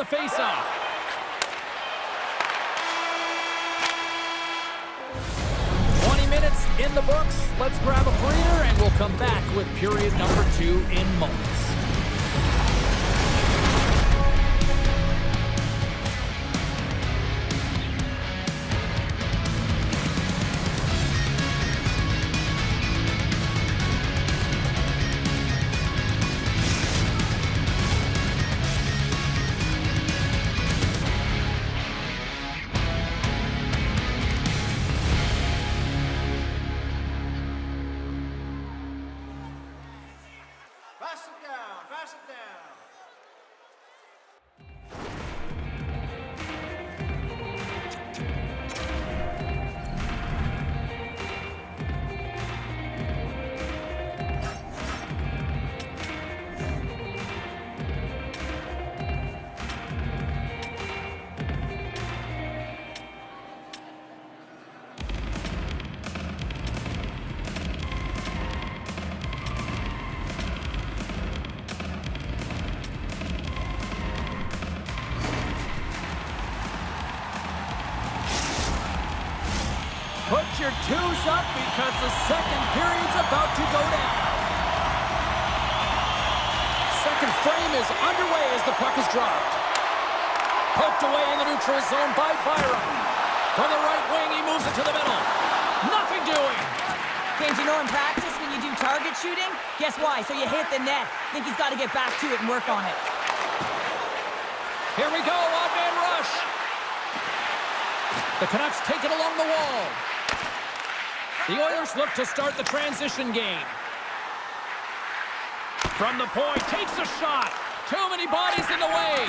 the face-off. 20 minutes in the books. Let's grab a breather, and we'll come back with period number 2 in moments. Pass it down. Put your twos up because the second period's about to go down. Second frame is underway as the puck is dropped. Poked away in the neutral zone by Byram. From the right wing, he moves it to the middle. Nothing doing. James, you know in practice when you do target shooting, guess why? So you hit the net. Think he's got to get back to it and work on it. Here we go, odd man rush. The Canucks take it along the wall. The Oilers look to start the transition game. From the point, takes a shot. Too many bodies in the way.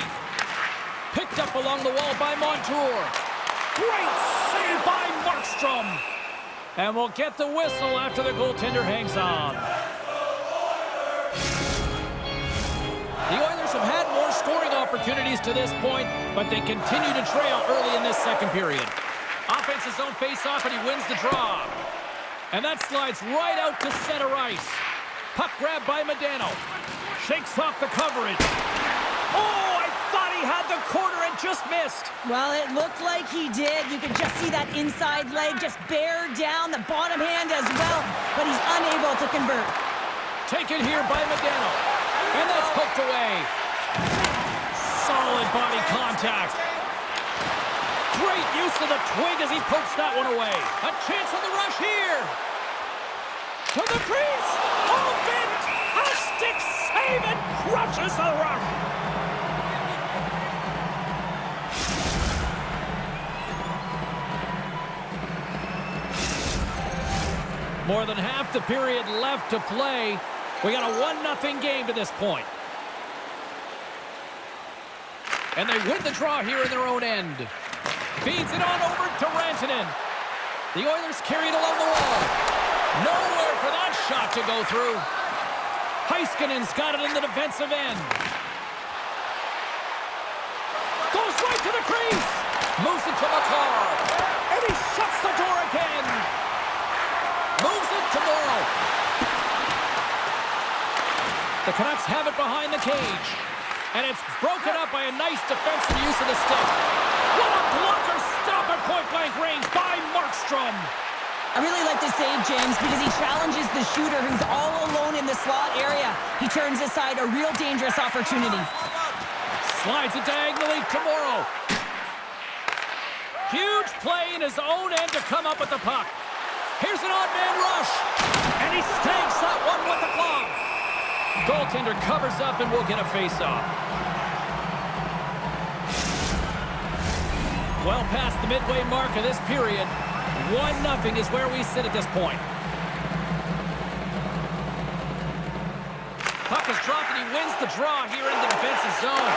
Picked up along the wall by Montour. Great save by Markstrom. And we'll get the whistle after the goaltender hangs on. The Oilers have had more scoring opportunities to this point, but they continue to trail early in this second period. Offense's own face-off, and he wins the draw. And that slides right out to center ice. Puck grabbed by Modano. Shakes off the coverage. Oh, I thought he had the corner and just missed. Well, it looked like he did. You could just see that inside leg just bear down, the bottom hand as well, but he's unable to convert. Taken here by Modano. And that's poked away. Solid body contact. Great use of the twig as he pokes that one away. A chance on the rush here. To the crease. Oh, fantastic save, and crushes the rush. More than half the period left to play. We got a 1-0 game to this point. And they win the draw here in their own end. Feeds it on over to Rantanen. The Oilers carry it along the wall. Nowhere for that shot to go through. Heiskanen's got it in the defensive end. Goes right to the crease. Moves it to McCarr. And he shuts the door again. Moves it to Morrow. The Canucks have it behind the cage. And it's broken up by a nice defensive use of the stick. What a blocker stop at point-blank range by Markstrom. I really like this save, James, because he challenges the shooter who's all alone in the slot area. He turns aside a real dangerous opportunity. Slides it diagonally to Morrow. Huge play in his own end to come up with the puck. Here's an odd man rush. And he snags that one with the glove. Goaltender covers up, and we'll get a face-off. Well past the midway mark of this period, 1-0 is where we sit at this point. Puck is dropped, and he wins the draw here in the defensive zone.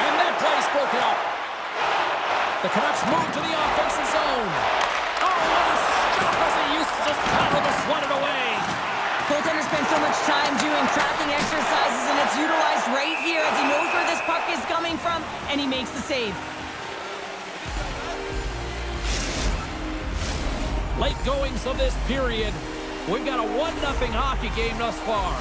And that play's broken up. The Canucks move to the offensive zone. Oh, what a stop as he uses his paddle to swat it away. Goaltender spends so much time doing tracking exercises, and it's utilized right here as he knows where this puck is coming from, and he makes the save. Late goings of this period. We've got a 1-0 hockey game thus far.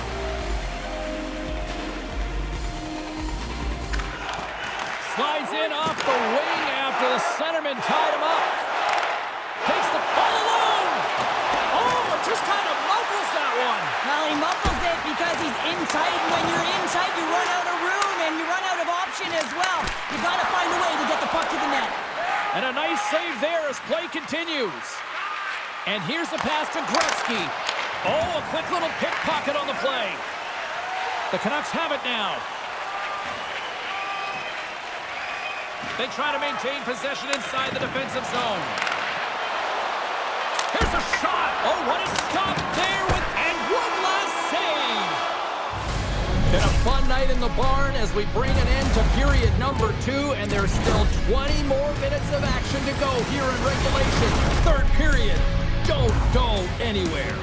Slides in off the wing after the centerman tied him up. Takes the ball alone. Oh, it just kind of muffles that one. Well, he muffles it because he's in tight. And when you're in tight, you run out of room and you run out of option as well. You got to find a way to get the puck to the net. And a nice save there as play continues. And here's the pass to Gretzky. Oh, a quick little pickpocket on the play. The Canucks have it now. They try to maintain possession inside the defensive zone. Here's a shot. Oh, what a stop there with, and one last save. Been a fun night in the barn as we bring an end to period number 2, and there's still 20 more minutes of action to go here in regulation. Third period. Don't go anywhere.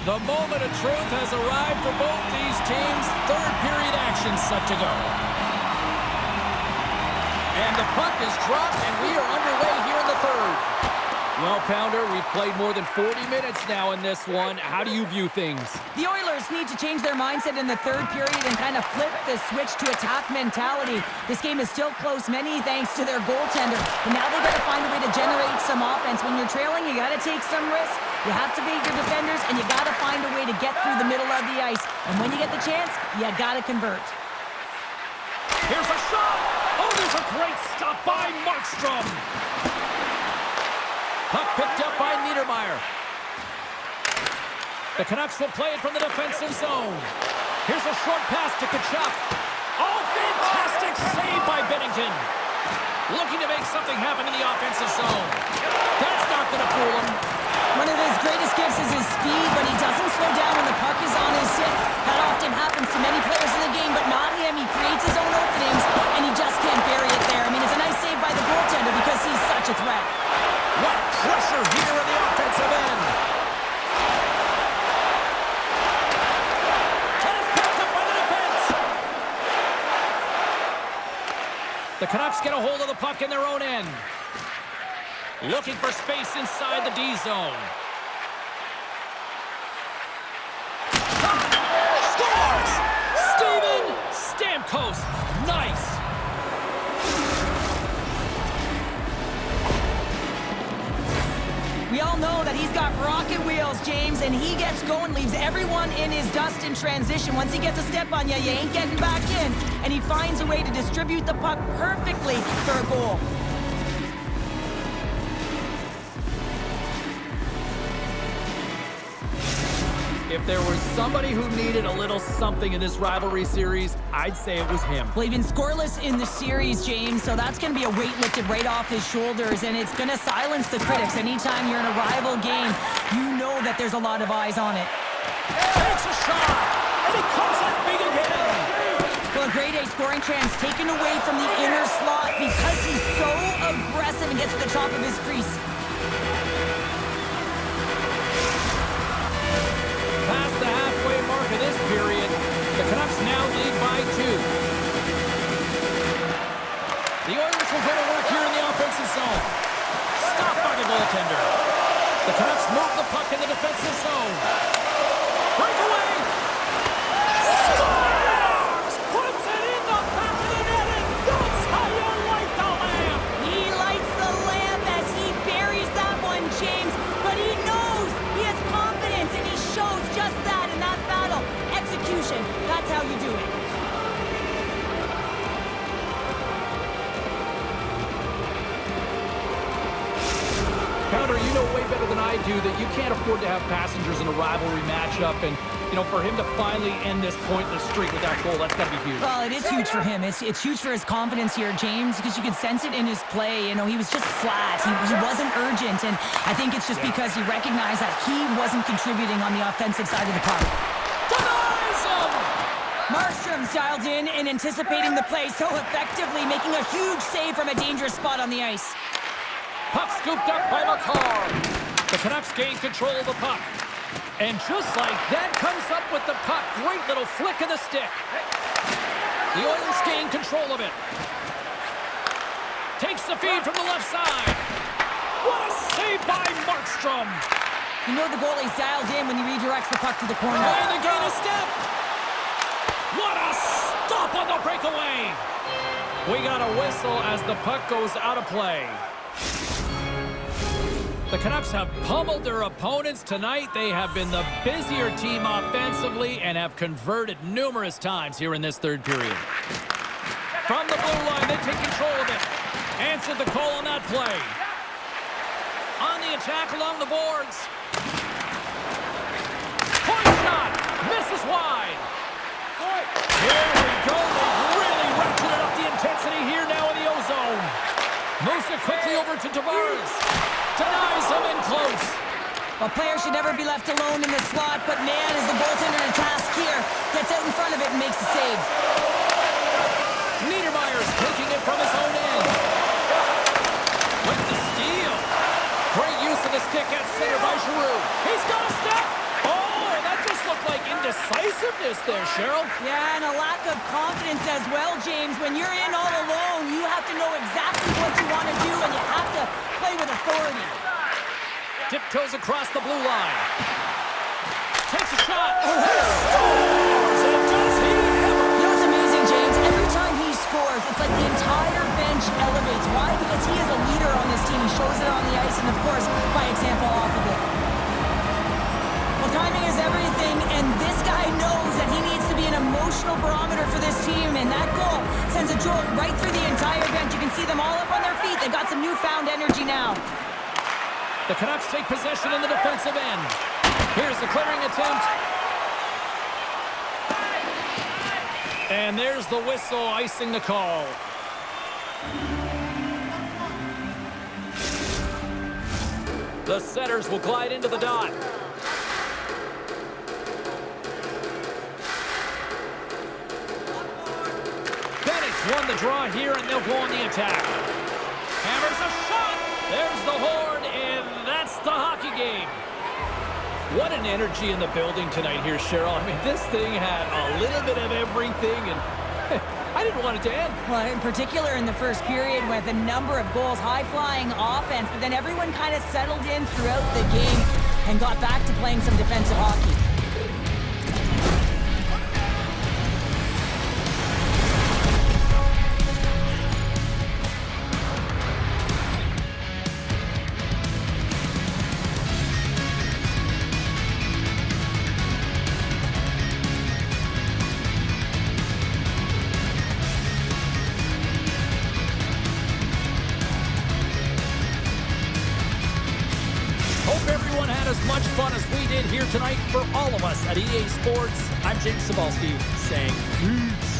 The moment of truth has arrived for both these teams. Third period action set to go. And the puck is dropped, and we are underway here in the third. Well, Pounder, we've played more than 40 minutes now in this one. How do you view things? The Oilers need to change their mindset in the third period and kind of flip the switch to attack mentality. This game is still close, many thanks to their goaltender. But now they've got to find a way to generate some offense. When you're trailing, you got to take some risks. You have to beat your defenders, and you got to find a way to get through the middle of the ice. And when you get the chance, you got to convert. Here's a shot! Oh, there's a great stop by Markstrom! Puck picked up by Niedermeyer. The Canucks will play it from the defensive zone. Here's a short pass to Tkachuk. Oh, fantastic save by Binnington. Looking to make something happen in the offensive zone. That's not going to fool him. One of his greatest gifts is his speed, but he doesn't slow down when the puck is on his stick. That often happens to many players in the game, but not him. He creates his own openings, and he just can't bury it there. I mean, it's a nice save by the goaltender because he's such a threat. What pressure here on the offensive end. That is picked up by the defense. The Canucks get a hold of the puck in their own end. Looking for space inside the D zone. Scores! Steven Stamkos. Nice. We all know that he's got rocket wheels, James, and he gets going, leaves everyone in his dust in transition. Once he gets a step on you, you ain't getting back in, and he finds a way to distribute the puck perfectly for a goal. If there was somebody who needed a little something in this rivalry series, I'd say it was him. Well, he's been scoreless in the series, James, so that's going to be a weight lifted right off his shoulders, and it's going to silence the critics. Anytime you're in a rival game, you know that there's a lot of eyes on it. Takes a shot, and he comes up big again. Well, a grade A scoring chance taken away from the inner slot because he's so aggressive and gets to the top of his crease. Past the halfway mark of this period, the Canucks now lead by 2. The Oilers will go to work here in the offensive zone. Stopped by the goaltender. The Canucks move the puck in the defensive zone. Breakaway! Scores! Puts it in the back of the net, and that's how you light the lamp! He lights the lamp as he buries that one, James, but he knows he has confidence, and he shows just that in that battle. Execution, that's how you do it. Pounder, you know way better than I too, that you can't afford to have passengers in a rivalry matchup. And, you know, for him to finally end this pointless streak with that goal, that's got to be huge. Well, it is huge for him. It's huge for his confidence here, James, because you can sense it in his play. You know, he was just flat. He wasn't urgent, and I think it's just because he recognized that he wasn't contributing on the offensive side of the puck. Denies him! Markstrom's dialed in and anticipating the play so effectively, making a huge save from a dangerous spot on the ice. Puck scooped up by McCarr. The Canucks gain control of the puck. And just like that, comes up with the puck. Great little flick of the stick. The Oilers gain control of it. Takes the feed from the left side. What a save by Markstrom. You know the goalie's dialed in when he redirects the puck to the corner. And they gain a step. What a stop on the breakaway. We got a whistle as the puck goes out of play. The Canucks have pummeled their opponents tonight. They have been the busier team offensively and have converted numerous times here in this third period. From the blue line, they take control of it. Answered the call on that play. On the attack along the boards. Point shot. Misses wide. Here we go. They've really ratcheted up the intensity here now in the O-zone. Moves it quickly over to Tavares. Denies him in close. Well, players should never be left alone in the slot, but man, is the goaltender in a task here. Gets out in front of it and makes the save. Niedermayer's taking it from his own end. With the steal. Great use of the stick at center by Giroux. He's got a step. Oh, that just looked like indecisiveness there, Cheryl. Yeah, and a lack of confidence as well, James. When you're in all alone, you have to know exactly what you want to do, and you have to play with authority. Tiptoes across the blue line. Takes a shot. Oh, Scores! And does he ever? You know what's amazing, James? Every time he scores, it's like the entire bench elevates. Why? Because he is a leader on this team. He shows it on the ice and, of course, by example off of it. Well, timing is everything, and this guy knows that he needs to be an emotional barometer for this team, and that goal sends a jolt right through the entire bench. You can see them all up on their feet. They've got some newfound energy now. The Canucks take possession in the defensive end. Here's the clearing attempt. And there's the whistle icing the call. The setters will glide into the dot. Bennett's won the draw here, and they'll go on the attack. Hammers a shot. There's the horn, and that's the hockey game. What an energy in the building tonight here, Cheryl. I mean, this thing had a little bit of everything, and I didn't want it to end. Well, in particular in the first period with a number of goals, high-flying offense, but then everyone kind of settled in throughout the game and got back to playing some defensive hockey. Hope everyone had as much fun as we did here tonight. For all of us at EA Sports, I'm James Cebulski saying peace.